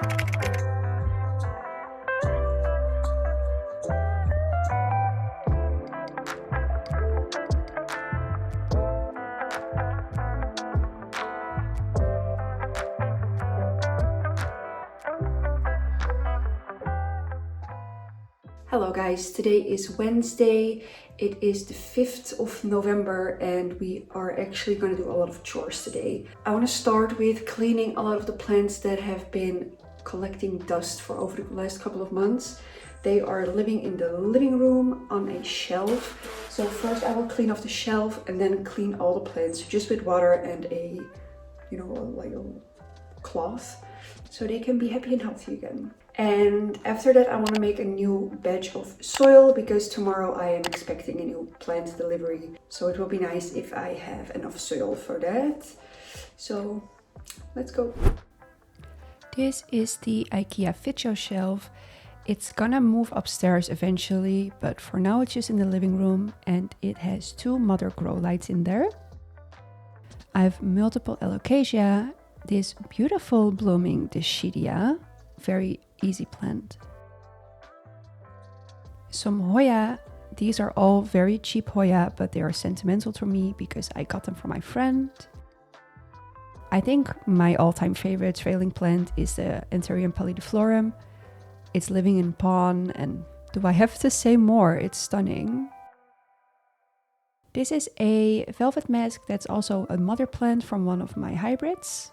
Hello guys, today is Wednesday. It is the 5th of November and we are actually going to do a lot of chores today. I want to start with cleaning a lot of the plants that have been collecting dust for over the last couple of months. They are living in the living room on a shelf. So first I will clean off the shelf and then clean all the plants just with water and a, like a cloth, so they can be happy and healthy again. And after that I want to make a new batch of soil because tomorrow I am expecting a new plant delivery. So it will be nice if I have enough soil for that. So let's go. This is the IKEA Fitcho shelf. It's gonna move upstairs eventually, but for now it's just in the living room and it has 2 mother grow lights in there. I have multiple Alocasia, this beautiful blooming Dischidia, very easy plant. Some Hoya, these are all very cheap Hoya, but they are sentimental to me because I got them from my friend. I think my all-time favorite trailing plant is the Anthurium pallidiflorum. It's living in pond, and do I have to say more? It's stunning. This is a velvet mask that's also a mother plant from one of my hybrids.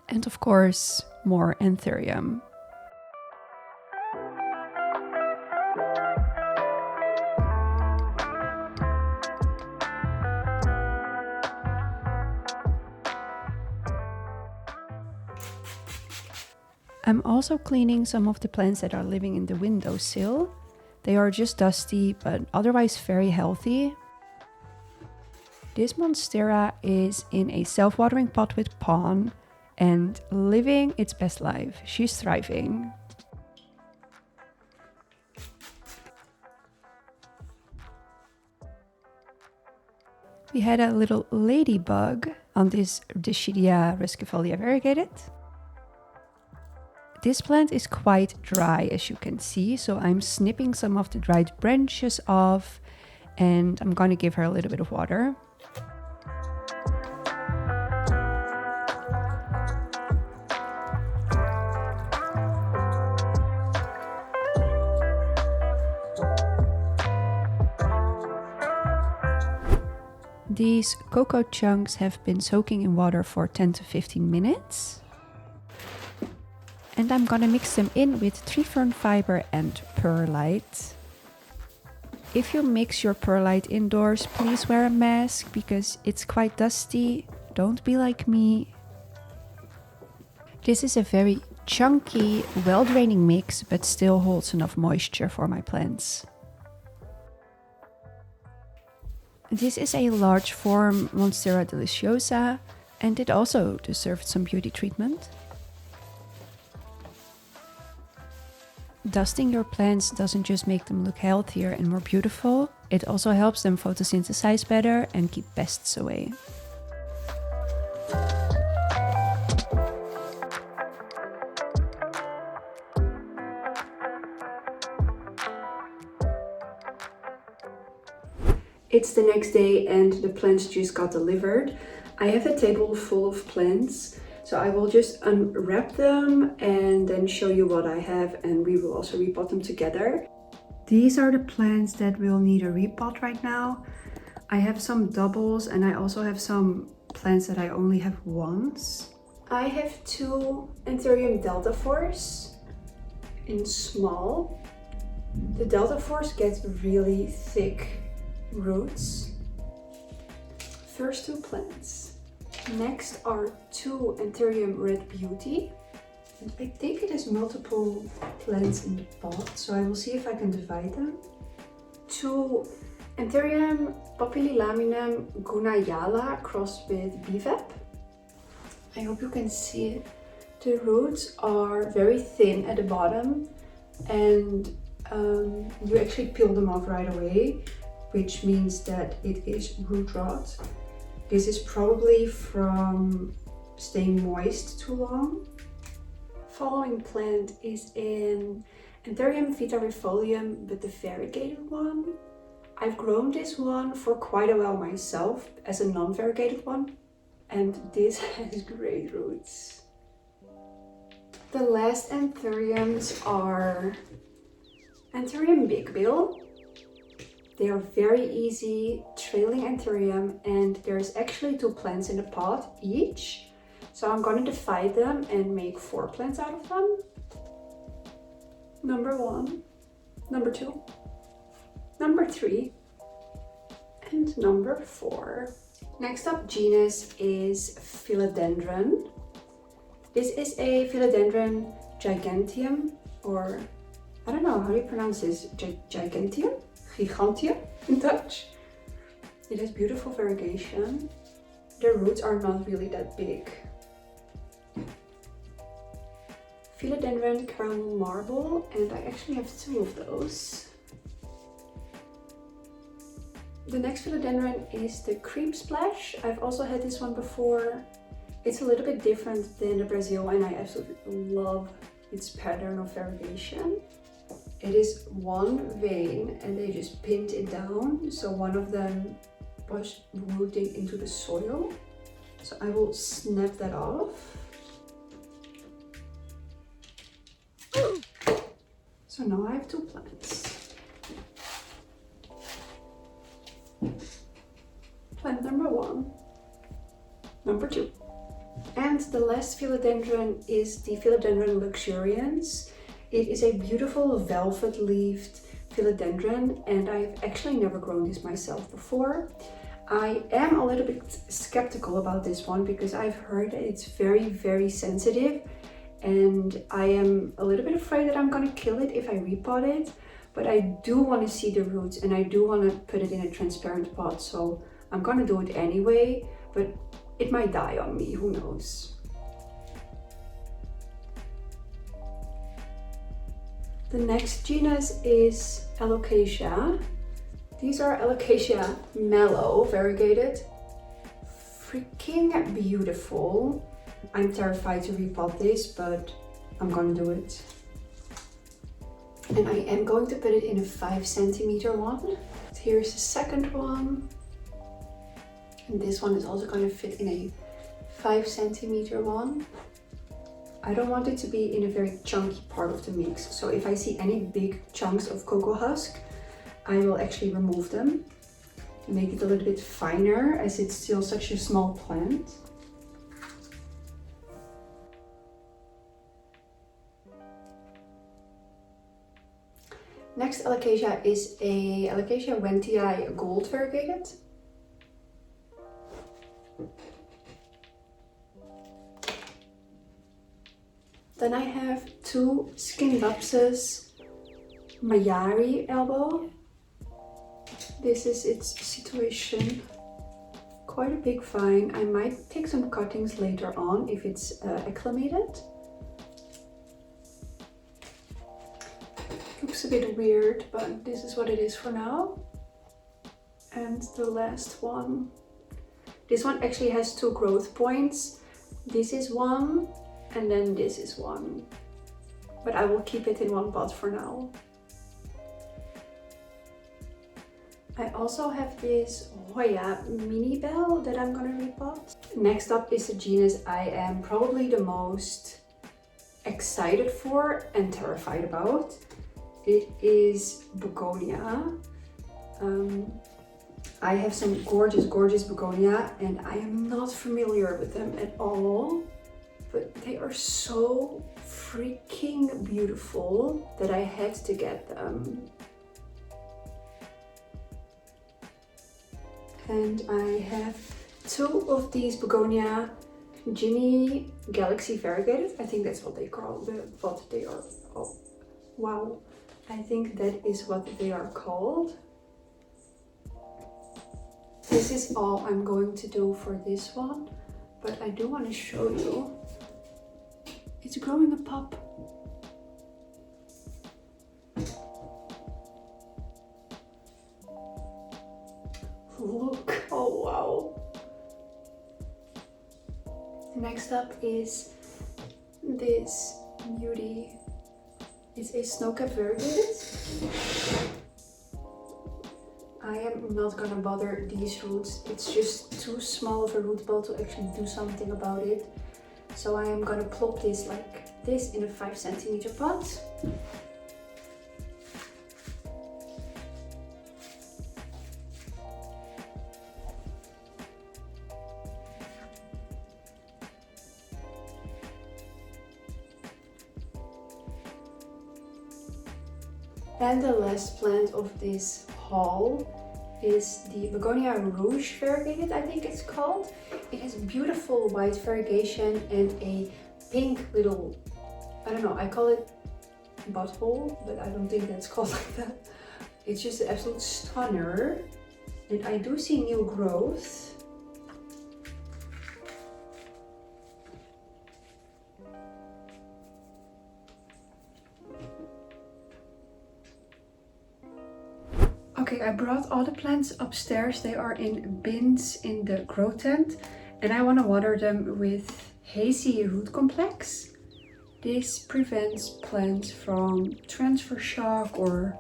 And of course, more Anthurium. I'm also cleaning some of the plants that are living in the windowsill. They are just dusty, but otherwise very healthy. This Monstera is in a self-watering pot with pond and living its best life. She's thriving. We had a little ladybug on this Dischidia rescifolia variegated. This plant is quite dry, as you can see, so I'm snipping some of the dried branches off and I'm going to give her a little bit of water. These cocoa chunks have been soaking in water for 10 to 15 minutes. And I'm gonna mix them in with tree fern fiber and perlite. If you mix your perlite indoors, please wear a mask because it's quite dusty. Don't be like me. This is a very chunky, well-draining mix, but still holds enough moisture for my plants. This is a large form Monstera deliciosa, and it also deserved some beauty treatment. Dusting your plants doesn't just make them look healthier and more beautiful, it also helps them photosynthesize better and keep pests away. It's the next day and the plants just got delivered. I have a table full of plants, so I will just unwrap them and then show you what I have, and we will also repot them together. These are the plants that will need a repot right now. I have some doubles and I also have some plants that I only have once. I have 2 Anthurium Delta Force in small. The Delta Force gets really thick roots. First 2 plants. Next are 2 Anthurium Red Beauty. And I think it has multiple plants in the pot, so I will see if I can divide them. 2 Anthurium Papillilaminum Gunayala crossed with BVEP. I hope you can see it. The roots are very thin at the bottom and you actually peel them off right away, which means that it is root rot. This is probably from staying moist too long. Following plant is in Anthurium vitarifolium, but the variegated one. I've grown this one for quite a while myself as a non-variegated one, and this has great roots. The last Anthuriums are Anthurium Big Bill. They are very easy trailing Anthurium, and there's actually 2 plants in the pot each. So I'm going to divide them and make 4 plants out of them. Number 1, number 2, number 3, and number 4. Next up genus is Philodendron. This is a Philodendron giganteum, or I don't know, how do you pronounce this? Giganteum? Giganteum in Dutch. It has beautiful variegation. The roots are not really that big. Philodendron caramel marble, and I actually have 2 of those. The next philodendron is the cream splash. I've also had this one before. It's a little bit different than the Brazil, and I absolutely love its pattern of variegation. It is 1 vein and they just pinned it down, so one of them was rooting into the soil. So I will snap that off. So now I have 2 plants. Plant number 1, number 2. And the last philodendron is the Philodendron luxurians. It is a beautiful velvet-leaved philodendron, and I've actually never grown this myself before. I am a little bit skeptical about this one because I've heard that it's very, very sensitive, and I am a little bit afraid that I'm gonna kill it if I repot it. But I do want to see the roots, and I do want to put it in a transparent pot, so I'm gonna do it anyway, but it might die on me, who knows. The next genus is Alocasia. These are Alocasia mellow variegated. Freaking beautiful. I'm terrified to repot this, but I'm gonna do it. And I am going to put it in a 5 centimeter one. Here's the second one. And this one is also going to fit in a 5 centimeter one. I don't want it to be in a very chunky part of the mix. So if I see any big chunks of cocoa husk, I will actually remove them and make it a little bit finer, as it's still such a small plant. Next Alocasia is a Alocasia wentii gold variegated. Then I have 2 Scindapsus Mayari elbow. This is its situation. Quite a big vine. I might take some cuttings later on if it's acclimated. Looks a bit weird, but this is what it is for now. And the last one. This one actually has 2 growth points. This is one, and then this is one. But I will keep it in one pot for now. I also have this Hoya mini bell that I'm gonna repot. Next up is the genus I am probably the most excited for and terrified about. It is begonia. I have some gorgeous begonia, and I am not familiar with them at all, but they are so freaking beautiful that I had to get them. And I have 2 of these begonia Ginny Galaxy variegated. I think that's what they call what they are. Oh, wow. I think that is what they are called. This is all I'm going to do for this one, but I do want to show you. It's growing a pup. Look, oh wow. Next up is this beauty. It's a snow-cap variegated. I am not gonna bother these roots. It's just too small of a root ball to actually do something about it. So I am gonna plop this like this in a 5 centimeter pot. And the last plant of this haul is the Begonia Rouge variegated, I think it's called. It has beautiful white variegation and a pink little, I don't know, I call it butthole, but I don't think that's called like that. It's just an absolute stunner. And I do see new growth. Okay, I brought all the plants upstairs. They are in bins in the grow tent and I want to water them with hazy root complex. This prevents plants from transfer shock or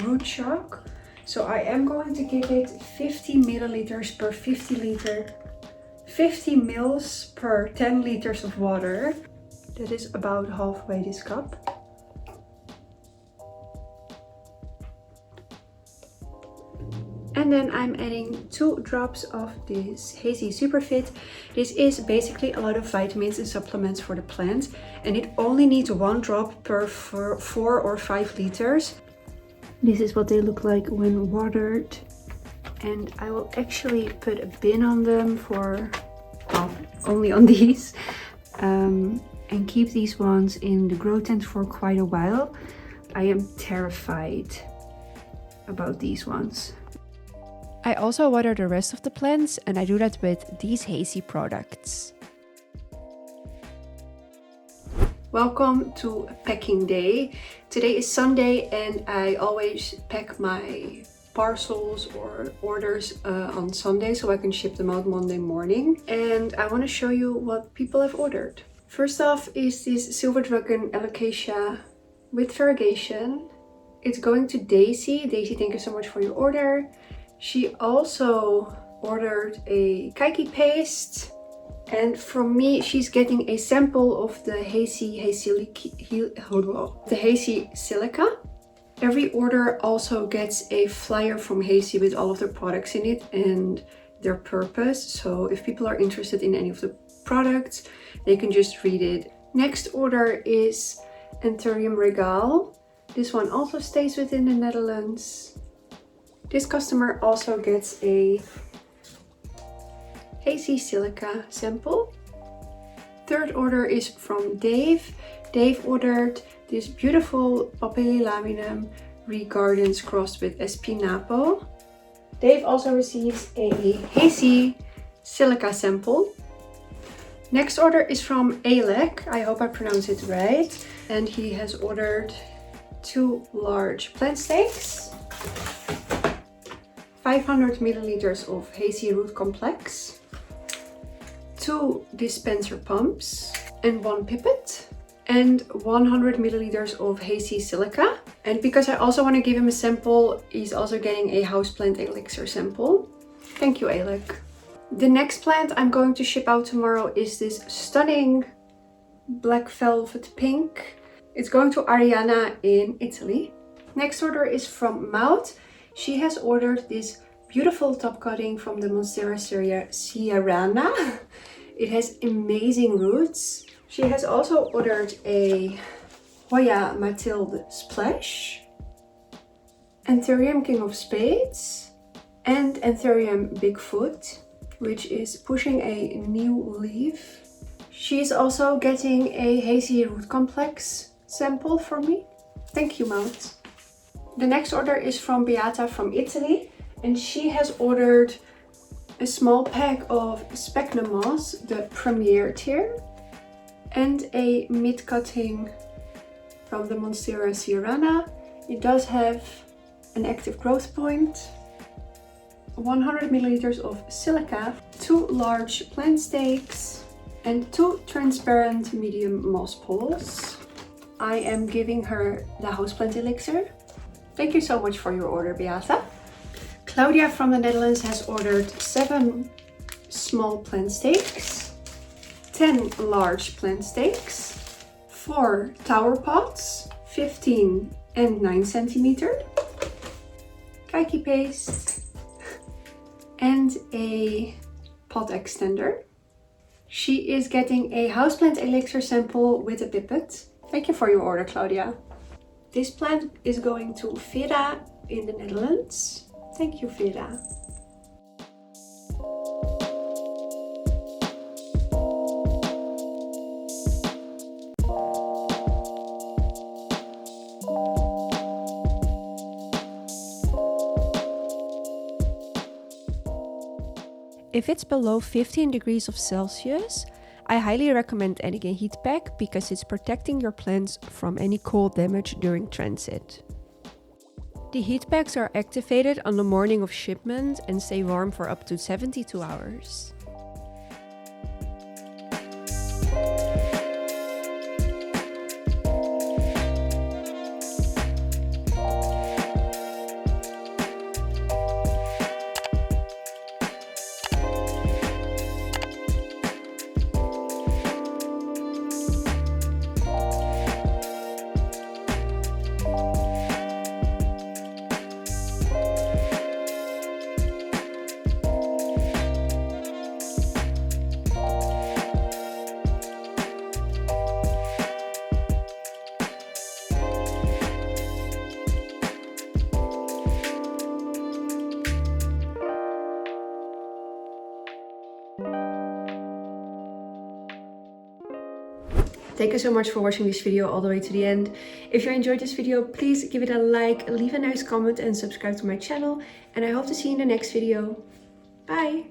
root shock. So I am going to give it 50 milliliters per 50 mils per 10 liters of water. That is about halfway this cup. And then I'm adding 2 drops of this Hazy Superfit. This is basically a lot of vitamins and supplements for the plant. And it only needs 1 drop per 4 or 5 liters. This is what they look like when watered. And I will actually put a bin on them for, well, only on these. And keep these ones in the grow tent for quite a while. I am terrified about these ones. I also water the rest of the plants and I do that with these hazy products. Welcome to packing day. Today is Sunday and I always pack my parcels or orders on Sunday so I can ship them out Monday morning. And I want to show you what people have ordered. First off is this Silver Dragon Alocasia with variegation. It's going to Daisy. Daisy, thank you so much for your order. She also ordered a Kaiki paste, and from me she's getting a sample of the hazy silica. Every order also gets a flyer from Hazy with all of their products in it and their purpose. So if people are interested in any of the products, they can just read it. Next order is Anthurium Regal. This one also stays within the Netherlands. This customer also gets a hazy silica sample. Third order is from Dave. Dave ordered this beautiful Papillilaminum Regardens crossed with Espinapo. Dave also receives a hazy silica sample. Next order is from Alec. I hope I pronounced it right. And he has ordered 2 large plant stakes. 500 milliliters of hazy root complex, 2 dispenser pumps and 1 pipette, and 100 milliliters of hazy silica. And because I also want to give him a sample, he's also getting a houseplant elixir sample. Thank you, Alec. The next plant I'm going to ship out tomorrow is this stunning black velvet pink. It's going to Ariana in Italy. Next order is from Maud. She has ordered this beautiful top cutting from the Monstera Sierrana. It has amazing roots. She has also ordered a Hoya Mathilde Splash, Anthurium King of Spades, and Anthurium Bigfoot, which is pushing a new leaf. She's also getting a hazy root complex sample for me. Thank you, Maud. The next order is from Beata from Italy, and she has ordered a small pack of Sphagnum Moss, the Premier tier, and a mid cutting from the Monstera Sierrana. It does have an active growth point, 100 milliliters of silica, 2 large plant stakes, and 2 transparent medium moss poles. I am giving her the houseplant elixir. Thank you so much for your order, Beata. Claudia from the Netherlands has ordered 7 small plant stakes, 10 large plant stakes, 4 tower pots, 15 and 9 centimeter, kaki paste, and a pot extender. She is getting a houseplant elixir sample with a pipette. Thank you for your order, Claudia. This plant is going to Vera in the Netherlands. Thank you, Vera. If it's below 15 degrees of Celsius, I highly recommend adding a heat pack because it's protecting your plants from any cold damage during transit. The heat packs are activated on the morning of shipment and stay warm for up to 72 hours. Thank you so much for watching this video all the way to the end. If you enjoyed this video, please give it a like, leave a nice comment and subscribe to my channel. And I hope to see you in the next video. Bye!